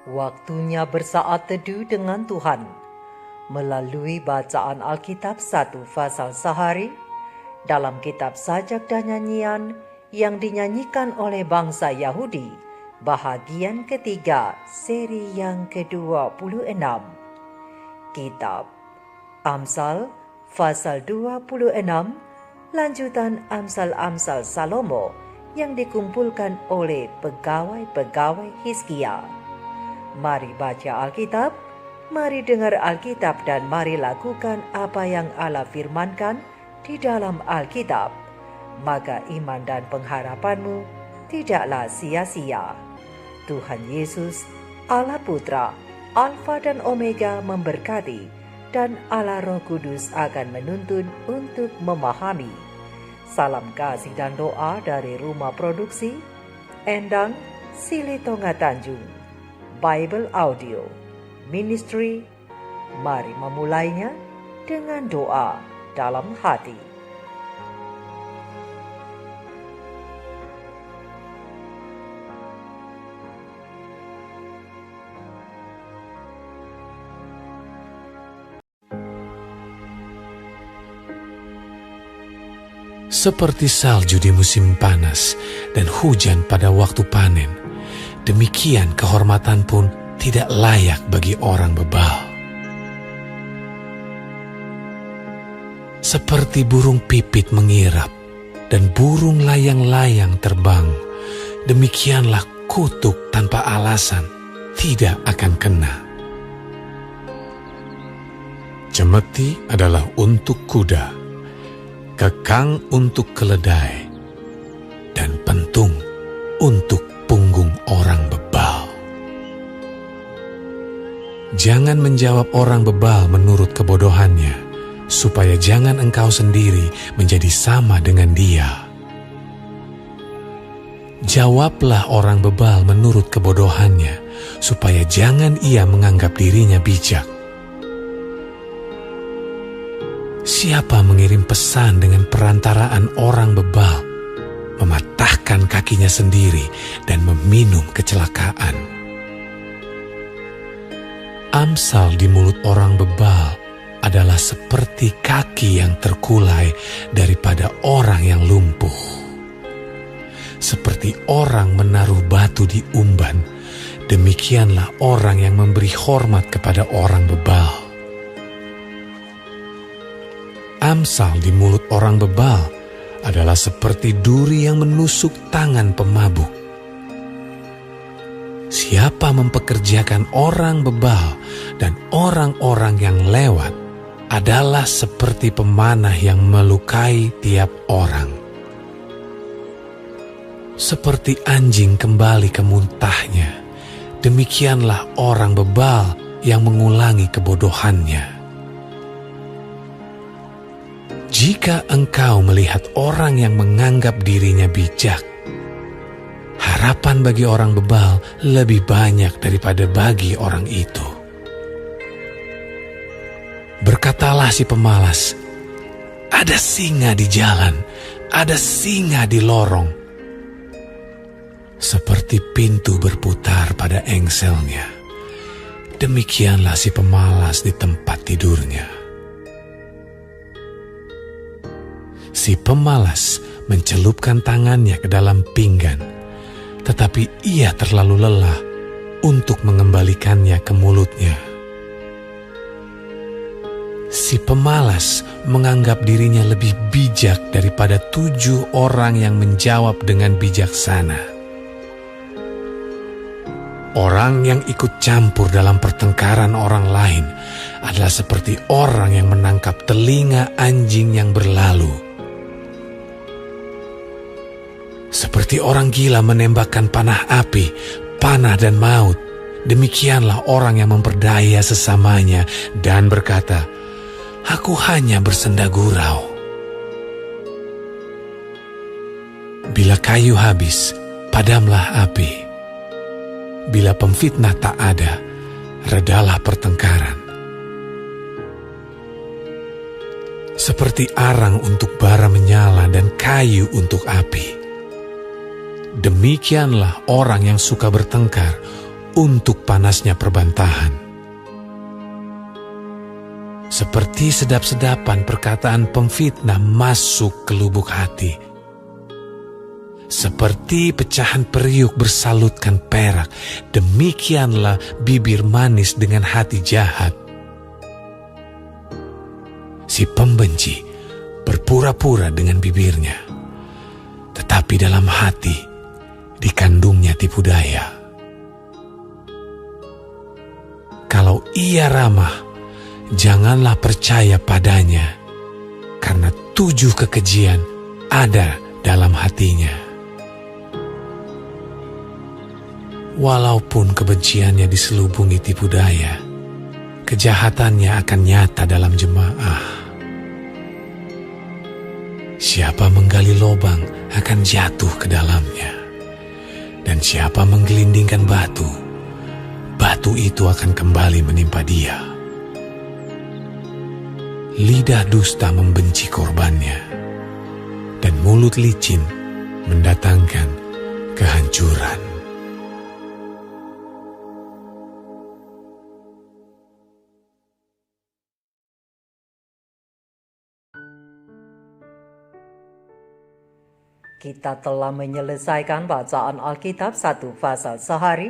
Waktunya bersaat teduh dengan Tuhan melalui bacaan Alkitab 1 pasal sehari dalam kitab sajak dan nyanyian yang dinyanyikan oleh bangsa Yahudi, bahagian ketiga seri yang ke-26. Kitab Amsal pasal 26, lanjutan Amsal-Amsal Salomo yang dikumpulkan oleh pegawai-pegawai Hizkia. Mari baca Alkitab, mari dengar Alkitab, dan mari lakukan apa yang Allah firmankan di dalam Alkitab. Maka iman dan pengharapanmu tidaklah sia-sia. Tuhan Yesus, Allah Putra, Alfa dan Omega memberkati, dan Allah Roh Kudus akan menuntun untuk memahami. Salam kasih dan doa dari Rumah Produksi Endang, Silitonga Tanjung, Bible Audio Ministry. Mari memulainya dengan doa dalam hati. Seperti salju di musim panas dan hujan pada waktu panen, demikian kehormatan pun tidak layak bagi orang bebal. Seperti burung pipit mengirap dan burung layang-layang terbang, demikianlah kutuk tanpa alasan tidak akan kena. Cemeti adalah untuk kuda, kekang untuk keledai, dan pentung untuk punggung orang bebal. Jangan menjawab orang bebal menurut kebodohannya, supaya jangan engkau sendiri menjadi sama dengan dia. Jawablah orang bebal menurut kebodohannya, supaya jangan ia menganggap dirinya bijak. Siapa mengirim pesan dengan perantaraan orang bebal, mematahkan kakinya sendiri dan meminum kecelakaan. Amsal di mulut orang bebal adalah seperti kaki yang terkulai daripada orang yang lumpuh. Seperti orang menaruh batu di umban, demikianlah orang yang memberi hormat kepada orang bebal. Amsal di mulut orang bebal adalah seperti duri yang menusuk tangan pemabuk. Siapa mempekerjakan orang bebal dan orang-orang yang lewat adalah seperti pemanah yang melukai tiap orang. Seperti anjing kembali ke muntahnya, demikianlah orang bebal yang mengulangi kebodohannya. Jika engkau melihat orang yang menganggap dirinya bijak, harapan bagi orang bebal lebih banyak daripada bagi orang itu. Berkatalah si pemalas, ada singa di jalan, ada singa di lorong. Seperti pintu berputar pada engselnya, demikianlah si pemalas di tempat tidurnya. Si pemalas mencelupkan tangannya ke dalam pinggan, tetapi ia terlalu lelah untuk mengembalikannya ke mulutnya. Si pemalas menganggap dirinya lebih bijak daripada 7 orang yang menjawab dengan bijaksana. Orang yang ikut campur dalam pertengkaran orang lain adalah seperti orang yang menangkap telinga anjing yang berlalu. Seperti orang gila menembakkan panah api, panah dan maut, demikianlah orang yang memperdaya sesamanya dan berkata, "Aku hanya bersenda gurau." Bila kayu habis, padamlah api. Bila pemfitnah tak ada, redalah pertengkaran. Seperti arang untuk bara menyala dan kayu untuk api, demikianlah orang yang suka bertengkar untuk panasnya perbantahan. Seperti sedap-sedapan perkataan pemfitnah masuk ke lubuk hati. Seperti pecahan periuk bersalutkan perak, demikianlah bibir manis dengan hati jahat. Si pembenci berpura-pura dengan bibirnya, tetapi dalam hati dikandungnya tipu daya. Kalau ia ramah, janganlah percaya padanya, karena 7 kekejian ada dalam hatinya. Walaupun kebenciannya diselubungi tipu daya, kejahatannya akan nyata dalam jemaah. Siapa menggali lubang akan jatuh ke dalamnya, dan siapa menggelindingkan batu, batu itu akan kembali menimpa dia. Lidah dusta membenci korbannya, dan mulut licin mendatangkan kehancuran. Kita telah menyelesaikan bacaan Alkitab 1 pasal sehari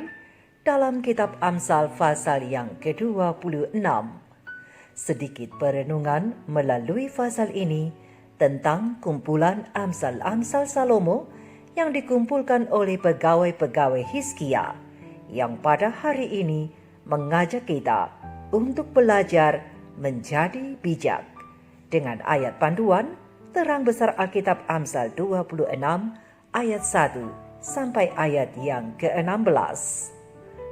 dalam kitab Amsal pasal yang ke-26. Sedikit perenungan melalui pasal ini tentang kumpulan Amsal-Amsal Salomo yang dikumpulkan oleh pegawai-pegawai Hizkia yang pada hari ini mengajak kita untuk belajar menjadi bijak. Dengan ayat panduan terang besar Alkitab Amsal 26 ayat 1 sampai ayat yang ke-16.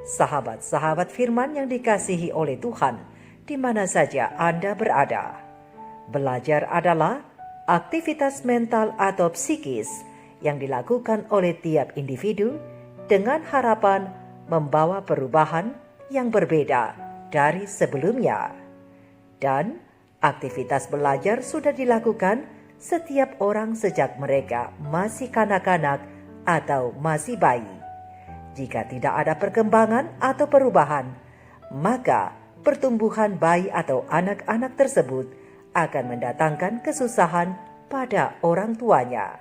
Sahabat-sahabat firman yang dikasihi oleh Tuhan, di mana saja Anda berada. Belajar adalah aktivitas mental atau psikis yang dilakukan oleh tiap individu dengan harapan membawa perubahan yang berbeda dari sebelumnya. Dan aktivitas belajar sudah dilakukan setiap orang sejak mereka masih kanak-kanak atau masih bayi. Jika tidak ada perkembangan atau perubahan, maka pertumbuhan bayi atau anak-anak tersebut akan mendatangkan kesusahan pada orang tuanya.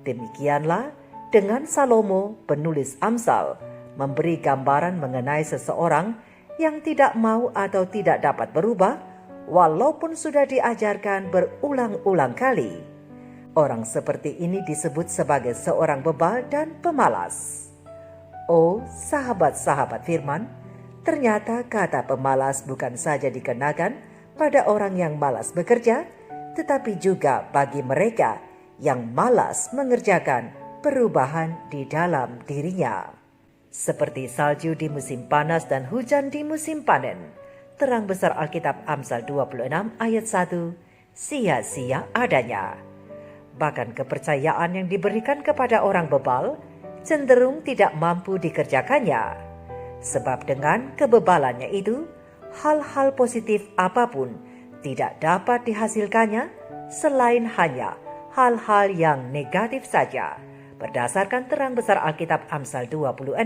Demikianlah dengan Salomo, penulis Amsal, memberi gambaran mengenai seseorang yang tidak mau atau tidak dapat berubah walaupun sudah diajarkan berulang-ulang kali. Orang seperti ini disebut sebagai seorang bebal dan pemalas. Oh, sahabat-sahabat firman, ternyata kata pemalas bukan saja dikenakan pada orang yang malas bekerja, tetapi juga bagi mereka yang malas mengerjakan perubahan di dalam dirinya. Seperti salju di musim panas dan hujan di musim panen. Terang besar Alkitab Amsal 26 ayat 1, sia-sia adanya. Bahkan kepercayaan yang diberikan kepada orang bebal cenderung tidak mampu dikerjakannya. Sebab dengan kebebalannya itu, hal-hal positif apapun tidak dapat dihasilkannya selain hanya hal-hal yang negatif saja. Berdasarkan terang besar Alkitab Amsal 26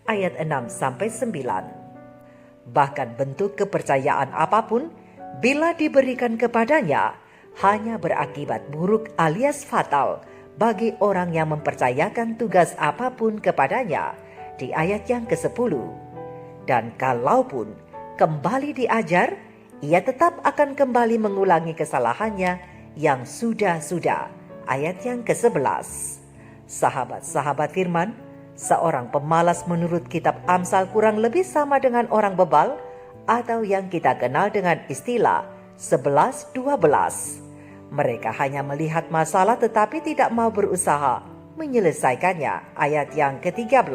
ayat 6-9. Bahkan bentuk kepercayaan apapun, bila diberikan kepadanya, hanya berakibat buruk alias fatal bagi orang yang mempercayakan tugas apapun kepadanya di ayat yang ke-10. Dan kalaupun kembali diajar, ia tetap akan kembali mengulangi kesalahannya yang sudah-sudah. Ayat yang ke-11. Sahabat-sahabat firman, seorang pemalas menurut kitab Amsal kurang lebih sama dengan orang bebal atau yang kita kenal dengan istilah 11-12. Mereka hanya melihat masalah tetapi tidak mau berusaha menyelesaikannya. Ayat yang ke-13.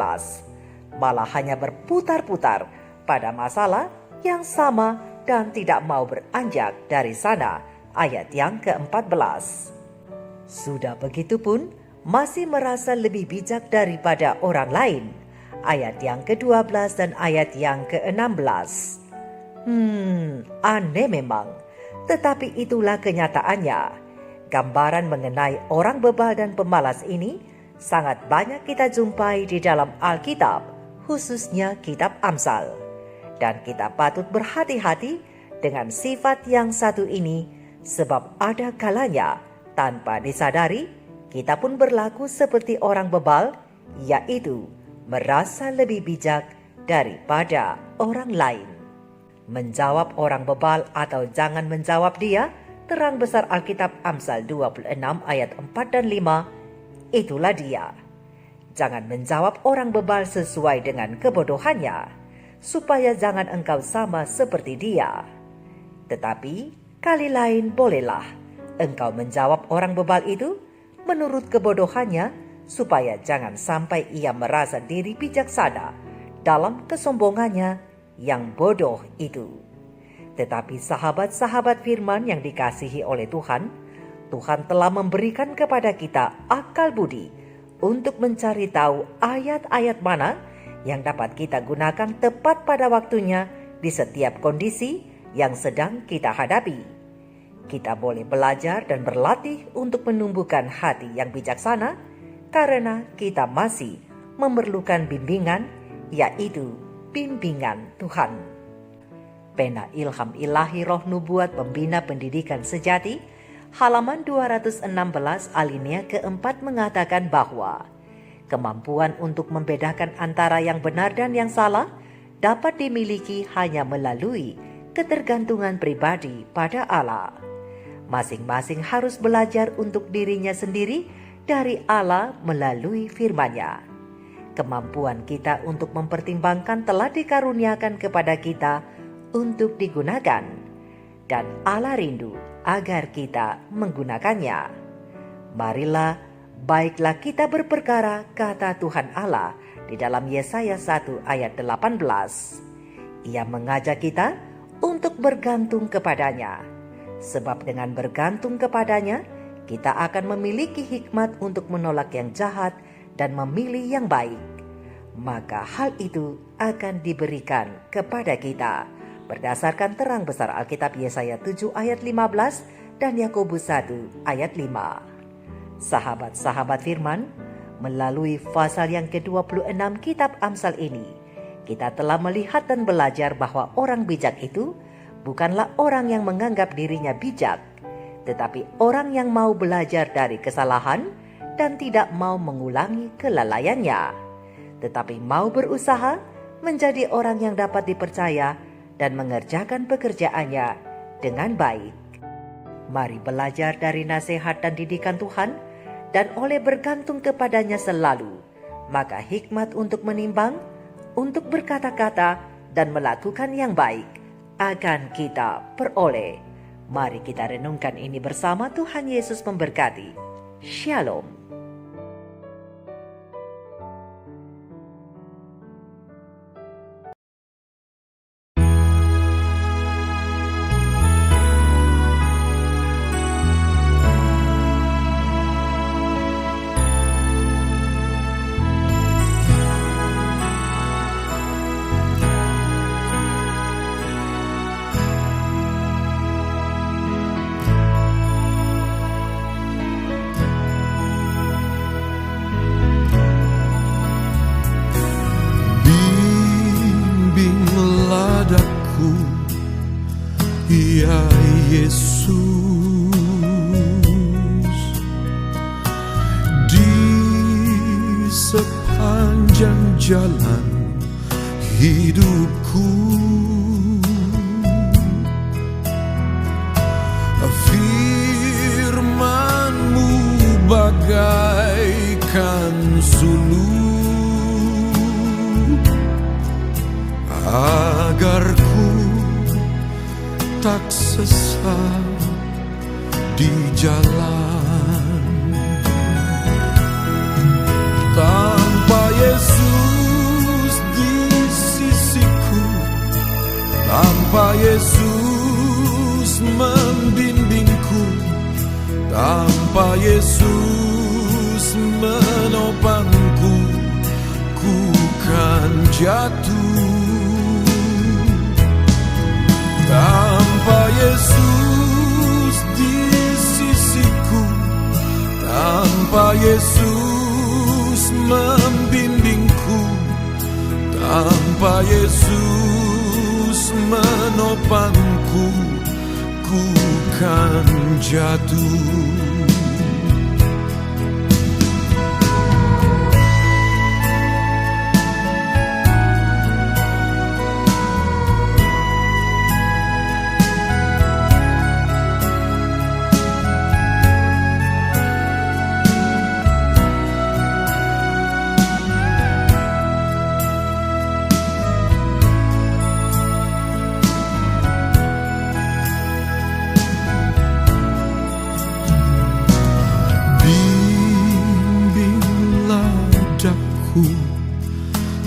Malah hanya berputar-putar pada masalah yang sama dan tidak mau beranjak dari sana. Ayat yang ke-14. Sudah begitu pun masih merasa lebih bijak daripada orang lain. Ayat yang ke-12 dan ayat yang ke-16. Aneh memang. Tetapi itulah kenyataannya. Gambaran mengenai orang bebal dan pemalas ini sangat banyak kita jumpai di dalam Alkitab, khususnya kitab Amsal. Dan kita patut berhati-hati dengan sifat yang satu ini, sebab ada kalanya tanpa disadari kita pun berlaku seperti orang bebal, yaitu merasa lebih bijak daripada orang lain. Menjawab orang bebal atau jangan menjawab dia, terang besar Alkitab Amsal 26 ayat 4 dan 5, itulah dia. Jangan menjawab orang bebal sesuai dengan kebodohannya, supaya jangan engkau sama seperti dia. Tetapi kali lain bolehlah engkau menjawab orang bebal itu menurut kebodohannya, supaya jangan sampai ia merasa diri bijaksana dalam kesombongannya yang bodoh itu. Tetapi sahabat-sahabat firman yang dikasihi oleh Tuhan, Tuhan telah memberikan kepada kita akal budi untuk mencari tahu ayat-ayat mana yang dapat kita gunakan tepat pada waktunya di setiap kondisi yang sedang kita hadapi. Kita boleh belajar dan berlatih untuk menumbuhkan hati yang bijaksana karena kita masih memerlukan bimbingan, yaitu bimbingan Tuhan. Pena Ilham Ilahi Roh Nubuat Pembina Pendidikan Sejati, halaman 216 alinea keempat mengatakan bahwa kemampuan untuk membedakan antara yang benar dan yang salah dapat dimiliki hanya melalui ketergantungan pribadi pada Allah. Masing-masing harus belajar untuk dirinya sendiri dari Allah melalui firman-Nya. Kemampuan kita untuk mempertimbangkan telah dikaruniakan kepada kita untuk digunakan, dan Allah rindu agar kita menggunakannya. Marilah, baiklah kita berperkara, kata Tuhan Allah di dalam Yesaya 1 ayat 18. Ia mengajak kita untuk bergantung kepadanya, sebab dengan bergantung kepadanya, kita akan memiliki hikmat untuk menolak yang jahat dan memilih yang baik. Maka hal itu akan diberikan kepada kita berdasarkan terang besar Alkitab Yesaya 7 ayat 15 dan Yakobus 1 ayat 5. Sahabat-sahabat firman, melalui pasal yang ke-26 kitab Amsal ini, kita telah melihat dan belajar bahwa orang bijak itu bukanlah orang yang menganggap dirinya bijak, tetapi orang yang mau belajar dari kesalahan dan tidak mau mengulangi kelalaiannya, tetapi mau berusaha menjadi orang yang dapat dipercaya dan mengerjakan pekerjaannya dengan baik. Mari belajar dari nasihat dan didikan Tuhan, dan oleh bergantung kepadanya selalu, maka hikmat untuk menimbang, untuk berkata-kata dan melakukan yang baik akan kita peroleh. Mari kita renungkan ini bersama. Tuhan Yesus memberkati. Shalom. Ya Yesus, di sepanjang jalan hidupku, firman-Mu bagaikan suluh agar tak sesat di jalan. Tanpa Yesus di sisiku, tanpa Yesus membimbingku, tanpa Yesus menopangku, ku kan jatuh. Tanpa Yesus di sisiku, tanpa Yesus membimbingku, Tanpa Yesus menopangku, ku kan jatuh.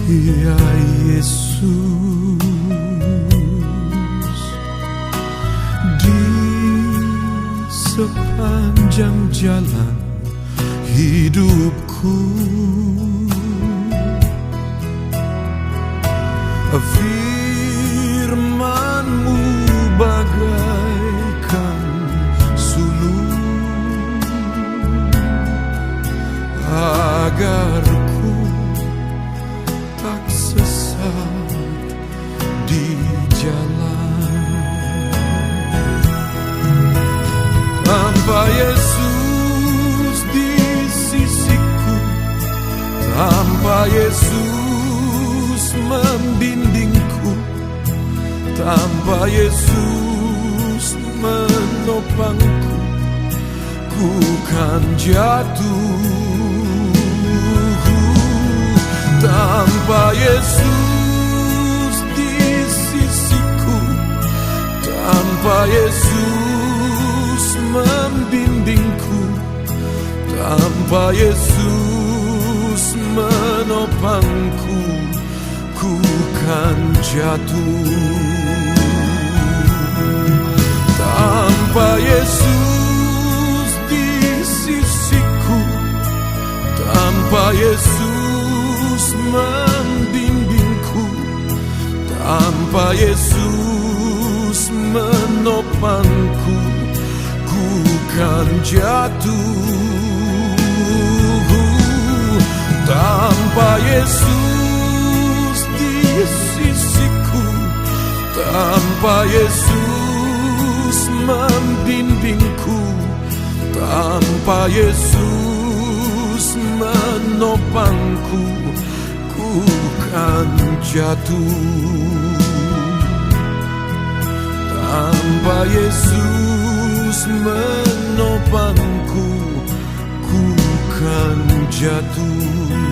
Ya Yesus, di sepanjang jalan hidupku, firman-Mu bagaikan sulur agar tak sesat di jalan. Tanpa Yesus di sisiku, tanpa Yesus membimbingku, tanpa Yesus menopangku, ku kan jatuh. Tanpa Yesus di sisiku, tanpa Yesus membimbingku, tanpa Yesus menopangku, ku kan jatuh. Tanpa Yesus di sisiku, tanpa Yesus membimbingku, tanpa Yesus menopangku, ku kan jatuh. Tanpa Yesus di sisiku, tanpa Yesus membimbingku, tanpa Yesus menopangku, ku kan jatuh. Tanpa Yesus menopangku, ku kan jatuh.